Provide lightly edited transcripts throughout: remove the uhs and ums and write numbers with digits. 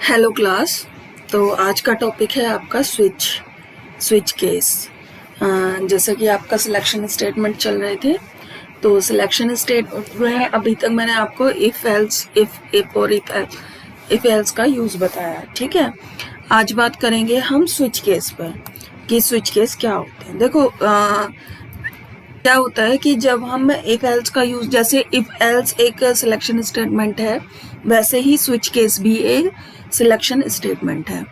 Hello class. तो आज का टॉपिक है आपका स्विच केस। जैसा कि आपका सिलेक्शन स्टेटमेंट चल रहे थे, तो सिलेक्शन स्टेटमेंट में अभी तक मैंने आपको इफ एल्स का यूज बताया। ठीक है, आज बात करेंगे हम स्विच केस पर कि स्विच केस क्या होते हैं। देखो क्या होता है कि जब हम इफ एल्स का यूज, जैसे इफ एल्स एक सिलेक्शन स्टेटमेंट है, वैसे ही स्विच केस भी एक सिलेक्शन स्टेटमेंट है।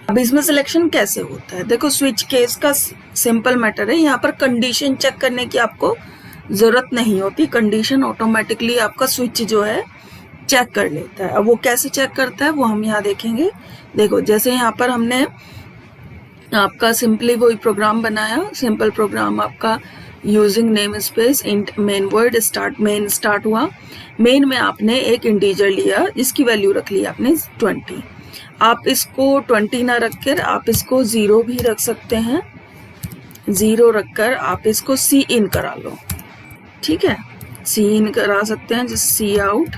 अब इसमें सिलेक्शन कैसे होता है, देखो स्विच केस का सिंपल मैटर है। यहाँ पर कंडीशन चेक करने की आपको जरूरत नहीं होती, कंडीशन ऑटोमेटिकली आपका स्विच जो है चेक कर लेता है। अब वो कैसे चेक करता है वो हम यहाँ देखेंगे। देखो जैसे यहाँ पर हमने आपका सिंपली वही प्रोग्राम बनाया, सिंपल प्रोग्राम आपका using name space int main word start, main start हुआ। मेन में आपने एक इंटीजर लिया जिसकी वैल्यू रख ली आपने 20। आप इसको 20 ना रखकर आप इसको 0 भी रख सकते हैं। 0 रखकर आप इसको सी इन करा लो। ठीक है, सी इन करा सकते हैं, जैसे सी आउट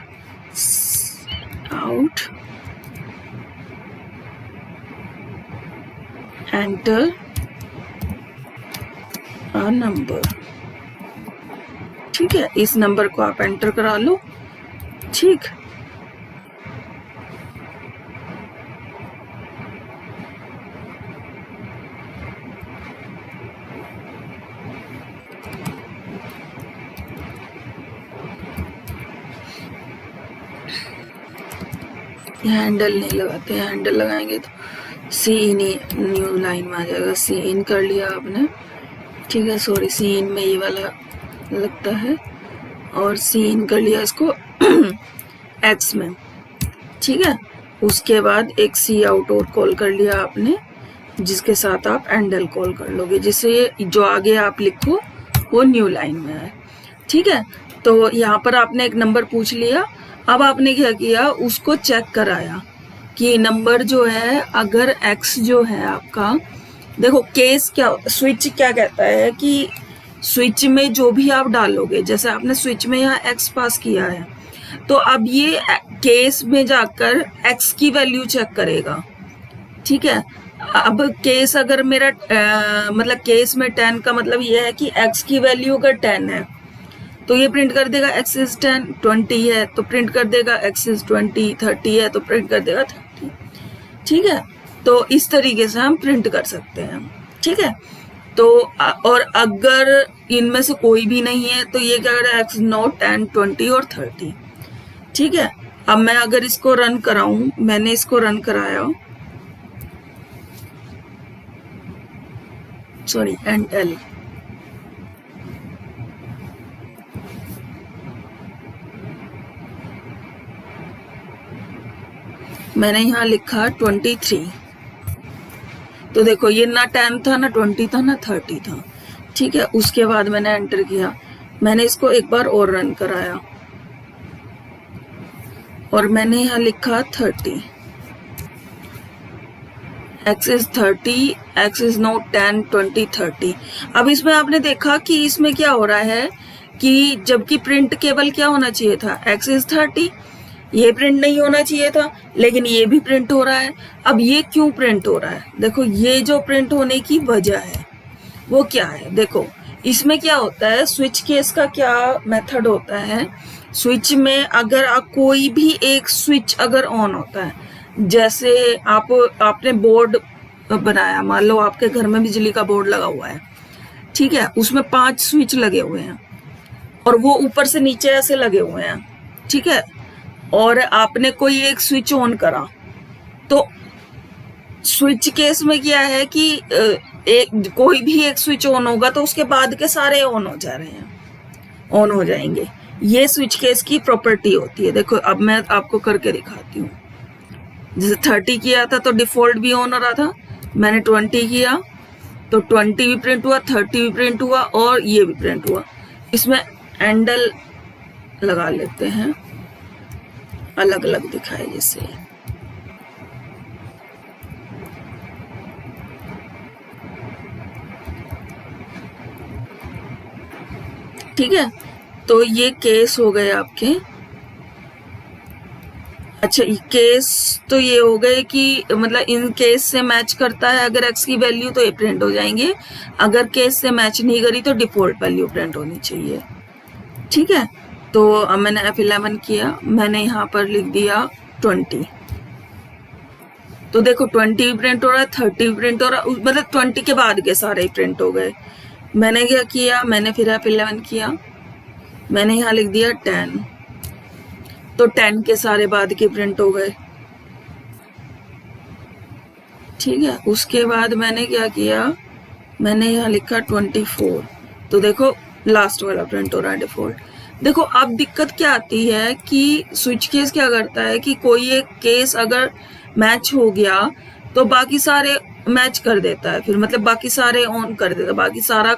एंटर अ नंबर। ठीक है, इस नंबर को आप एंटर करा लो। ठीक, हैंडल नहीं लगाते, हैंडल लगाएंगे तो सी इन न्यू लाइन में आ जाएगा। सी इन कर लिया आपने। ठीक है, सॉरी सी इन में ये वाला लगता है, और सी इन कर लिया इसको एक्स में। ठीक है, उसके बाद एक सी आउट और कॉल कर लिया आपने, जिसके साथ आप एंडल कॉल कर लोगे, जिससे जो आगे आप लिखो वो न्यू लाइन में है। ठीक है, तो यहाँ पर आपने एक नंबर पूछ लिया। अब आपने क्या किया, उसको चेक कराया कि नंबर जो है, अगर एक्स जो है आपका, देखो केस क्या, स्विच क्या कहता है कि स्विच में जो भी आप डालोगे, जैसे आपने स्विच में यहाँ एक्स पास किया है, तो अब ये केस में जाकर एक्स की वैल्यू चेक करेगा। ठीक है, अब केस अगर मेरा मतलब केस में 10 का मतलब ये है कि एक्स की वैल्यू अगर 10 है तो ये प्रिंट कर देगा एक्स इज 10। 20 है तो प्रिंट कर देगा एक्स इज 20। 30 है तो प्रिंट कर देगा 30। ठीक है, तो इस तरीके से हम प्रिंट कर सकते हैं। ठीक है, तो और अगर इनमें से कोई भी नहीं है तो ये क्या करेगा, एक्स नॉट 10, 20 और 30। ठीक है, अब मैं अगर इसको रन कराऊं, मैंने इसको रन कराया, सॉरी एंड मैंने यहाँ लिखा 23। तो देखो ये ना 10 था, ना 20 था, ना 30 था। ठीक है, उसके बाद मैंने एंटर किया, मैंने इसको एक बार और रन कराया और मैंने यहाँ लिखा 30। X is 30, x is not 10, 20, 30। अब इसमें आपने देखा कि इसमें क्या हो रहा है कि जबकि प्रिंट केवल क्या होना चाहिए था, एक्स इज 30, ये प्रिंट नहीं होना चाहिए था, लेकिन ये भी प्रिंट हो रहा है। अब ये क्यों प्रिंट हो रहा है, देखो ये जो प्रिंट होने की वजह है वो क्या है। देखो इसमें क्या होता है, स्विच केस का क्या मेथड होता है, स्विच में अगर कोई भी एक स्विच अगर ऑन होता है, जैसे आपने बोर्ड बनाया, मान लो आपके घर में बिजली का बोर्ड लगा हुआ है। ठीक है, उसमें 5 स्विच लगे हुए हैं और वो ऊपर से नीचे ऐसे लगे हुए हैं। ठीक है, और आपने कोई एक स्विच ऑन करा, तो स्विच केस में क्या है कि एक कोई भी एक स्विच ऑन होगा तो उसके बाद के सारे ऑन हो जा रहे हैं, ऑन हो जाएंगे। ये स्विच केस की प्रॉपर्टी होती है। देखो अब मैं आपको करके दिखाती हूँ। जैसे 30 किया था तो डिफॉल्ट भी ऑन हो रहा था, मैंने 20 किया तो 20 भी प्रिंट हुआ, 30 भी प्रिंट हुआ और ये भी प्रिंट हुआ। इसमें हैंडल लगा लेते हैं, अलग अलग दिखाए जैसे। ठीक है, तो ये केस हो गए आपके अच्छा, केस तो ये हो गए कि मतलब इन केस से मैच करता है अगर x की वैल्यू तो ये प्रिंट हो जाएंगे, अगर केस से मैच नहीं करी तो डिफॉल्ट वैल्यू प्रिंट होनी चाहिए। ठीक है, तो अब मैंने F11 किया, मैंने यहाँ पर लिख दिया 20। तो देखो 20 प्रिंट हो रहा है, 30 प्रिंट हो रहा है, मतलब 20 के बाद के सारे ही प्रिंट हो गए। मैंने क्या किया, मैंने फिर F11 किया, मैंने यहाँ लिख दिया 10, तो 10 के सारे बाद के प्रिंट हो गए। ठीक है, उसके बाद मैंने क्या किया, मैंने यहाँ लिखा 24, तो देखो लास्ट वाला प्रिंट हो रहा है डिफॉल्ट। देखो अब दिक्कत क्या आती है कि स्विच केस क्या करता है कि कोई एक केस अगर मैच हो गया तो बाकी सारे मैच कर देता है, फिर मतलब बाकी सारे ऑन कर देता है, बाकी सारा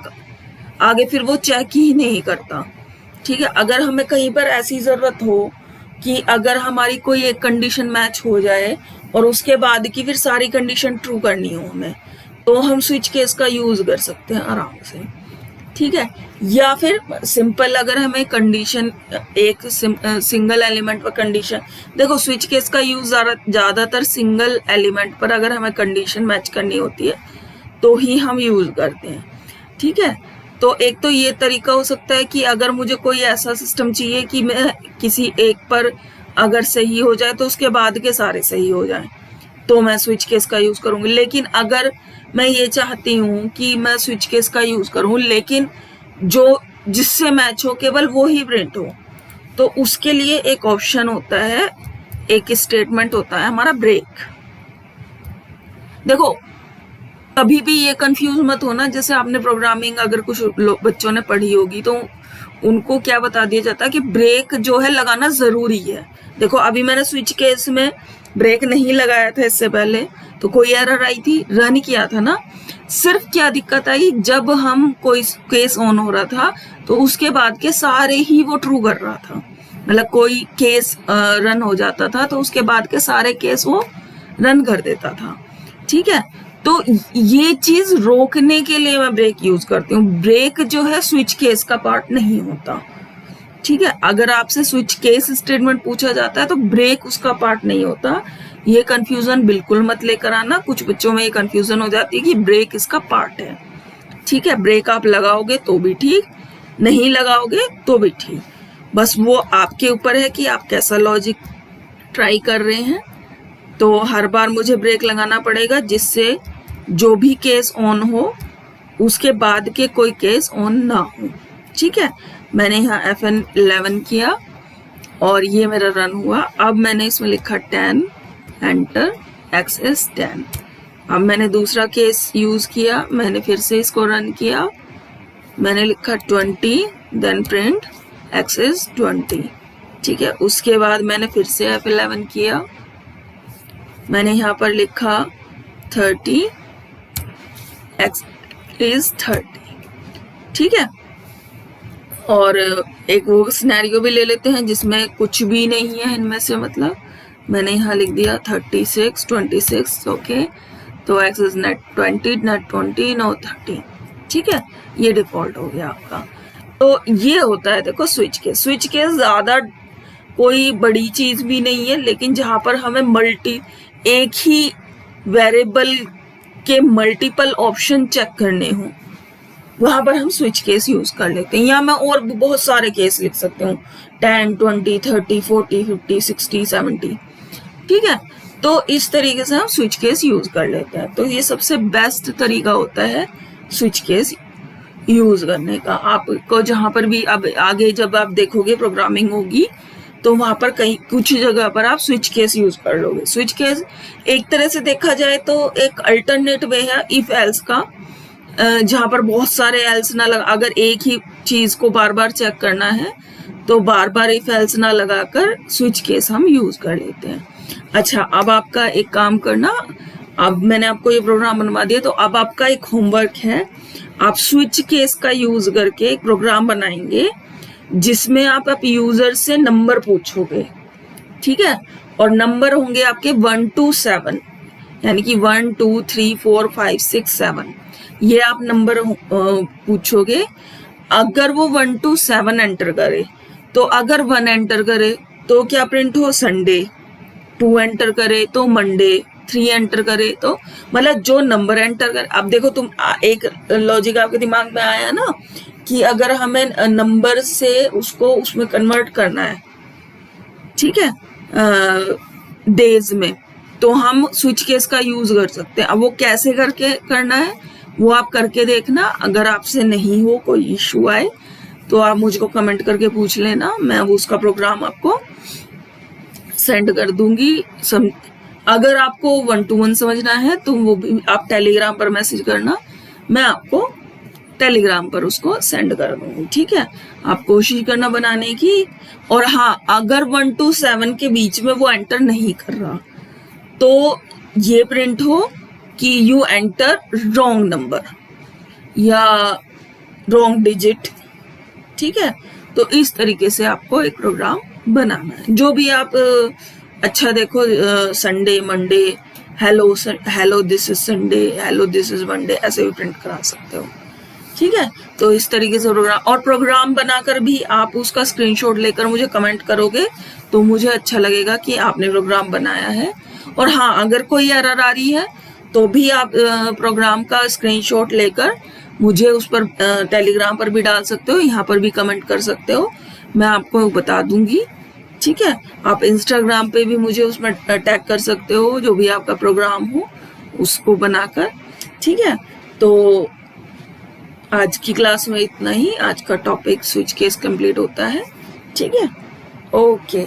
आगे फिर वो चेक ही नहीं करता। ठीक है, अगर हमें कहीं पर ऐसी जरूरत हो कि अगर हमारी कोई एक कंडीशन मैच हो जाए और उसके बाद की फिर सारी कंडीशन ट्रू करनी हो हमें, तो हम स्विच केस का यूज कर सकते हैं आराम से। ठीक है, या फिर सिंपल अगर हमें कंडीशन एक सिंगल एलिमेंट पर कंडीशन, देखो स्विच केस का यूज ज्यादातर सिंगल एलिमेंट पर अगर हमें कंडीशन मैच करनी होती है तो ही हम यूज करते हैं। ठीक है, तो एक तो ये तरीका हो सकता है कि अगर मुझे कोई ऐसा सिस्टम चाहिए कि मैं किसी एक पर अगर सही हो जाए तो उसके बाद के सारे सही हो जाएं, तो मैं स्विच केस का यूज करूंगी। लेकिन अगर मैं ये चाहती हूँ कि मैं स्विच केस का यूज करूँ लेकिन जो जिससे मैच हो केवल वो ही प्रिंट हो, तो उसके लिए एक ऑप्शन होता है, एक स्टेटमेंट होता है हमारा ब्रेक। देखो कभी भी ये कंफ्यूज मत होना, जैसे आपने प्रोग्रामिंग अगर कुछ बच्चों ने पढ़ी होगी तो उनको क्या बता दिया जाता है कि ब्रेक जो है लगाना जरूरी है। देखो अभी मैंने स्विच केस में ब्रेक नहीं लगाया था इससे पहले, तो कोई एरर आई थी, रन किया था ना। सिर्फ क्या दिक्कत आई, जब हम कोई केस ऑन हो रहा था तो उसके बाद के सारे ही वो ट्रू कर रहा था, मतलब कोई केस रन हो जाता था तो उसके बाद के सारे केस वो रन कर देता था। ठीक है, तो ये चीज रोकने के लिए मैं ब्रेक यूज करती हूँ। ब्रेक जो है स्विच केस का पार्ट नहीं होता। ठीक है, अगर आपसे स्विच केस स्टेटमेंट पूछा जाता है तो ब्रेक उसका पार्ट नहीं होता। ये कंफ्यूजन बिल्कुल मत लेकर आना, कुछ बच्चों में ये कंफ्यूजन हो जाती है कि ब्रेक इसका पार्ट है। ठीक है, ब्रेक आप लगाओगे तो भी ठीक, नहीं लगाओगे तो भी ठीक, बस वो आपके ऊपर है कि आप कैसा लॉजिक ट्राई कर रहे हैं। तो हर बार मुझे ब्रेक लगाना पड़ेगा जिससे जो भी केस ऑन हो उसके बाद के कोई केस ऑन ना हो। ठीक है, मैंने यहाँ F11 किया और ये मेरा रन हुआ। अब मैंने इसमें लिखा 10, एंटर, x is 10। अब मैंने दूसरा केस यूज किया, मैंने फिर से इसको रन किया, मैंने लिखा 20, देन प्रिंट x is 20। ठीक है, उसके बाद मैंने फिर से F11 किया, मैंने यहाँ पर लिखा 30, x is 30। ठीक है, और एक वो सिनेरियो भी ले लेते हैं जिसमें कुछ भी नहीं है इनमें से, मतलब मैंने यहाँ लिख दिया 36, 26। ओके, तो x is net 20, net 20, no 30। ठीक है, ये डिफॉल्ट हो गया आपका। तो ये होता है देखो स्विच केस। स्विच केस ज्यादा कोई बड़ी चीज भी नहीं है, लेकिन जहां पर हमें एक ही वेरिएबल के मल्टीपल ऑप्शन चेक करने हो वहां पर हम स्विच केस यूज कर लेते हैं। या मैं और बहुत सारे केस लिख सकती हूँ, 10, 20, 30, 40, 50, 60, 70। ठीक है, तो इस तरीके से हम स्विच केस यूज कर लेते हैं। तो ये सबसे बेस्ट तरीका होता है स्विच केस यूज करने का। आपको जहां पर भी अब आगे जब आप देखोगे प्रोग्रामिंग होगी तो वहां पर कहीं कुछ जगह पर आप स्विच केस यूज कर लोगे। स्विच केस एक तरह से देखा जाए तो एक अल्टरनेट वे है इफ एल्स का, जहां पर बहुत सारे एल्स ना लगा, अगर एक ही चीज को बार बार चेक करना है तो बार बार इफ एल्स ना लगाकर स्विच केस हम यूज कर लेते हैं। अच्छा, अब आपका एक काम करना, अब मैंने आपको ये प्रोग्राम बनवा दिया तो अब आपका एक होमवर्क है, आप स्विच केस का यूज करके एक प्रोग्राम बनाएंगे जिसमें आप यूजर से नंबर पूछोगे। ठीक है, और नंबर होंगे आपके 1 to 7, यानी कि 1 2 3 4 5 6 7, ये आप नंबर पूछोगे। अगर वो 1 to 7 एंटर करे तो अगर 1 एंटर करे तो क्या प्रिंट हो, संडे। 2 एंटर करे तो मंडे, 3 एंटर करे तो मतलब जो नंबर एंटर करे। अब देखो तुम एक लॉजिक आपके दिमाग में आया ना कि अगर हमें नंबर से उसको उसमें कन्वर्ट करना है, ठीक है, डेज में, तो हम स्विच केस का यूज कर सकते हैं। अब वो कैसे करके करना है वो आप करके देखना। अगर आपसे नहीं हो, कोई इशू आए तो आप मुझको कमेंट करके पूछ लेना, मैं उसका प्रोग्राम आपको सेंड कर दूंगी। अगर आपको 1 to 1 समझना है तो वो भी आप टेलीग्राम पर मैसेज करना, मैं आपको टेलीग्राम पर उसको सेंड कर दूंगी, ठीक है। आप कोशिश करना बनाने की। और हाँ, अगर 1 to 7 के बीच में वो एंटर नहीं कर रहा तो ये प्रिंट हो कि यू एंटर रॉन्ग नंबर या रॉन्ग डिजिट, ठीक है। तो इस तरीके से आपको एक प्रोग्राम बनाना है। जो भी आप अच्छा देखो, Sunday, Monday, hello this is Sunday, hello this is Monday, ऐसे भी प्रिंट करा सकते हो, ठीक है। तो इस तरीके से प्रोग्राम बनाकर भी आप उसका स्क्रीनशॉट लेकर मुझे कमेंट करोगे तो मुझे अच्छा लगेगा कि आपने प्रोग्राम बनाया है। और हाँ, अगर कोई एरर आ रही है तो भी आप प्रोग्राम का स्क्रीनशॉट लेकर मुझे उस पर टेलीग्राम पर भी डाल सकते हो, यहाँ पर भी कमेंट कर सकते हो, मैं आपको बता दूंगी, ठीक है। आप इंस्टाग्राम पे भी मुझे उसमें टैग कर सकते हो, जो भी आपका प्रोग्राम हो उसको बनाकर, ठीक है। तो आज की क्लास में इतना ही। आज का टॉपिक स्विच केस कंप्लीट होता है, ठीक है। ओके।